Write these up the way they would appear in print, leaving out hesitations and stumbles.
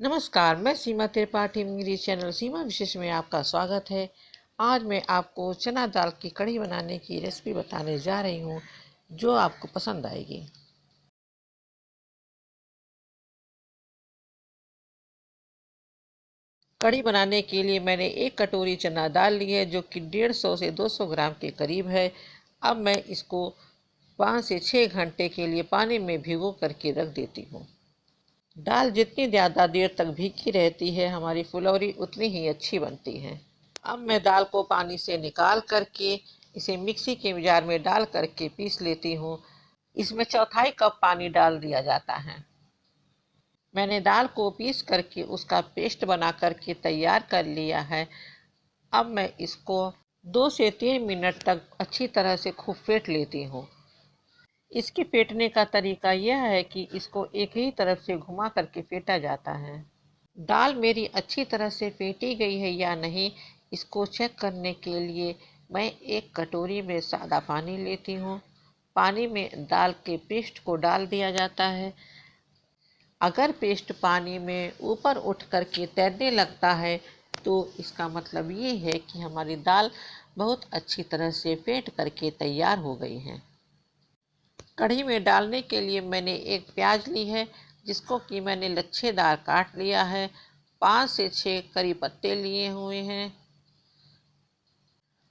नमस्कार, मैं सीमा त्रिपाठी। मेरी चैनल सीमा विशेष में आपका स्वागत है। आज मैं आपको चना दाल की कढ़ी बनाने की रेसिपी बताने जा रही हूँ, जो आपको पसंद आएगी। कढ़ी बनाने के लिए मैंने 1 कटोरी चना दाल ली है, जो कि 150 से 200 ग्राम के करीब है। अब मैं इसको 5 से 6 घंटे के लिए पानी में भिगो करके रख देती हूँ। दाल जितनी ज़्यादा देर तक भीगी रहती है, हमारी फुलौरी उतनी ही अच्छी बनती है। अब मैं दाल को पानी से निकाल करके इसे मिक्सी के जार में डाल करके पीस लेती हूँ। इसमें चौथाई कप पानी डाल दिया जाता है। मैंने दाल को पीस करके उसका पेस्ट बना करके तैयार कर लिया है। अब मैं इसको 2 से 3 मिनट तक अच्छी तरह से खूब फेंट लेती हूँ। इसके फेंटने का तरीका यह है कि इसको एक ही तरफ से घुमा करके फेंटा जाता है। दाल मेरी अच्छी तरह से फेंटी गई है या नहीं, इसको चेक करने के लिए मैं 1 कटोरी में सादा पानी लेती हूँ। पानी में दाल के पेस्ट को डाल दिया जाता है। अगर पेस्ट पानी में ऊपर उठ करके तैरने लगता है, तो इसका मतलब ये है कि हमारी दाल बहुत अच्छी तरह से फेंट करके तैयार हो गई है। कढ़ी में डालने के लिए मैंने एक प्याज ली है, जिसको कि मैंने लच्छेदार काट लिया है। 5 से 6 करी पत्ते लिए हुए हैं।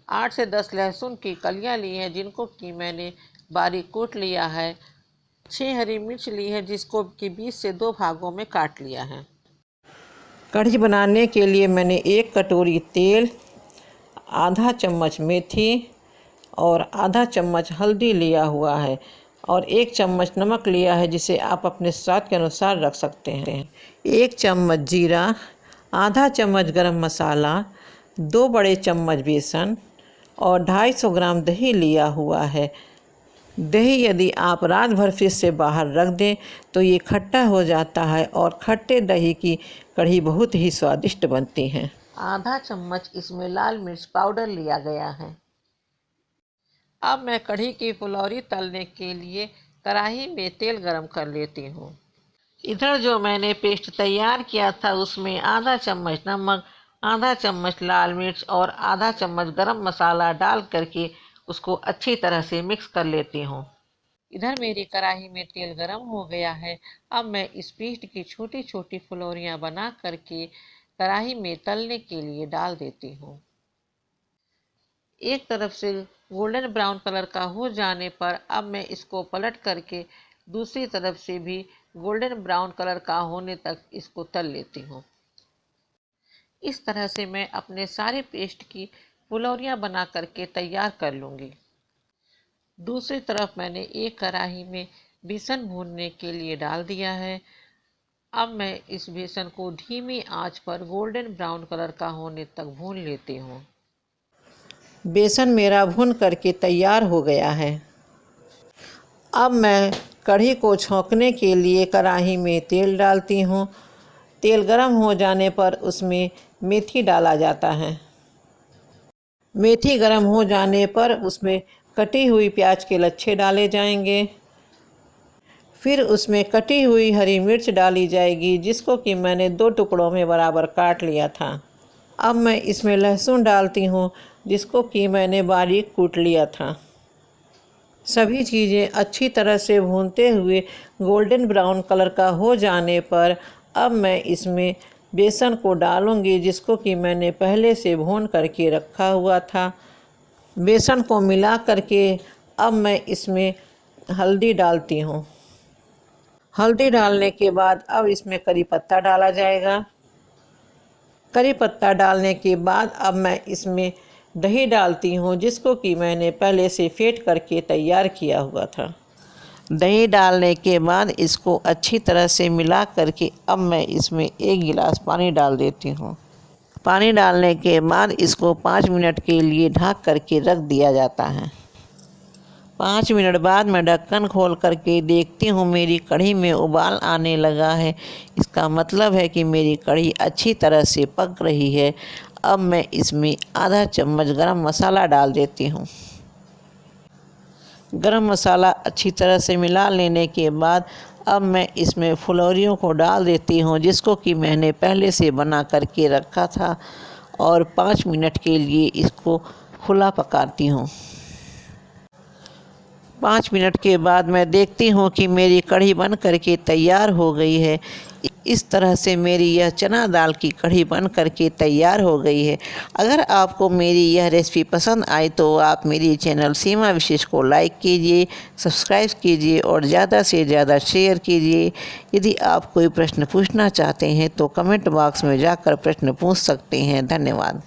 8 से 10 लहसुन की कलियां ली हैं, जिनको कि मैंने बारीक कूट लिया है। 6 हरी मिर्च ली है, जिसको कि 20 से 2 भागों में काट लिया है। कढ़ी बनाने के लिए मैंने 1 कटोरी तेल, आधा चम्मच मेथी और आधा चम्मच हल्दी लिया हुआ है और 1 चम्मच नमक लिया है, जिसे आप अपने स्वाद के अनुसार रख सकते हैं। 1 चम्मच जीरा, आधा चम्मच गरम मसाला, 2 बड़े चम्मच बेसन और 250 ग्राम दही लिया हुआ है। दही यदि आप रात भर फ्रिज से बाहर रख दें तो ये खट्टा हो जाता है और खट्टे दही की कढ़ी बहुत ही स्वादिष्ट बनती है। आधा चम्मच इसमें लाल मिर्च पाउडर लिया गया है। अब मैं कढ़ी की फुलौरी तलने के लिए कढ़ाई में तेल गरम कर लेती हूँ। इधर जो मैंने पेस्ट तैयार किया था, उसमें आधा चम्मच नमक, आधा चम्मच लाल मिर्च और आधा चम्मच गरम मसाला डाल करके उसको अच्छी तरह से मिक्स कर लेती हूँ। इधर मेरी कढ़ाई में तेल गरम हो गया है। अब मैं इस पेस्ट की छोटी छोटी फुलौरियाँ बना करके कढ़ाई में तलने के लिए डाल देती हूँ। एक तरफ से गोल्डन ब्राउन कलर का हो जाने पर अब मैं इसको पलट करके दूसरी तरफ से भी गोल्डन ब्राउन कलर का होने तक इसको तल लेती हूँ। इस तरह से मैं अपने सारे पेस्ट की फुलौरियाँ बना करके तैयार कर लूँगी। दूसरी तरफ मैंने एक कढ़ाई में बेसन भूनने के लिए डाल दिया है। अब मैं इस बेसन को धीमी आंच पर गोल्डन ब्राउन कलर का होने तक भून लेती हूँ। बेसन मेरा भून करके तैयार हो गया है। अब मैं कढ़ी को छौंकने के लिए कढ़ाई में तेल डालती हूँ। तेल गर्म हो जाने पर उसमें मेथी डाला जाता है। मेथी गर्म हो जाने पर उसमें कटी हुई प्याज के लच्छे डाले जाएंगे। फिर उसमें कटी हुई हरी मिर्च डाली जाएगी, जिसको कि मैंने 2 टुकड़ों में बराबर काट लिया था। अब मैं इसमें लहसुन डालती हूँ, जिसको कि मैंने बारीक कूट लिया था। सभी चीज़ें अच्छी तरह से भूनते हुए गोल्डन ब्राउन कलर का हो जाने पर अब मैं इसमें बेसन को डालूँगी, जिसको कि मैंने पहले से भून करके रखा हुआ था। बेसन को मिला करके अब मैं इसमें हल्दी डालती हूँ। हल्दी डालने के बाद अब इसमें करी पत्ता डाला जाएगा। करी पत्ता डालने के बाद अब मैं इसमें दही डालती हूँ, जिसको कि मैंने पहले से फेंट करके तैयार किया हुआ था। दही डालने के बाद इसको अच्छी तरह से मिला करके अब मैं इसमें 1 गिलास पानी डाल देती हूँ। पानी डालने के बाद इसको 5 मिनट के लिए ढक करके रख दिया जाता है। 5 मिनट बाद मैं ढक्कन खोल करके देखती हूँ, मेरी कढ़ी में उबाल आने लगा है। इसका मतलब है कि मेरी कढ़ी अच्छी तरह से पक रही है। अब मैं इसमें आधा चम्मच गरम मसाला डाल देती हूँ। गरम मसाला अच्छी तरह से मिला लेने के बाद अब मैं इसमें फुलौरियों को डाल देती हूँ, जिसको कि मैंने पहले से बना करके रखा था, और 5 मिनट के लिए इसको खुला पकाती हूँ। 5 मिनट के बाद मैं देखती हूँ कि मेरी कढ़ी बन करके तैयार हो गई है। इस तरह से मेरी यह चना दाल की कढ़ी बन करके तैयार हो गई है। अगर आपको मेरी यह रेसिपी पसंद आई तो आप मेरी चैनल सीमा विशेष को लाइक कीजिए, सब्सक्राइब कीजिए और ज़्यादा से ज़्यादा शेयर कीजिए। यदि आप कोई प्रश्न पूछना चाहते हैं तो कमेंट बॉक्स में जाकर प्रश्न पूछ सकते हैं। धन्यवाद।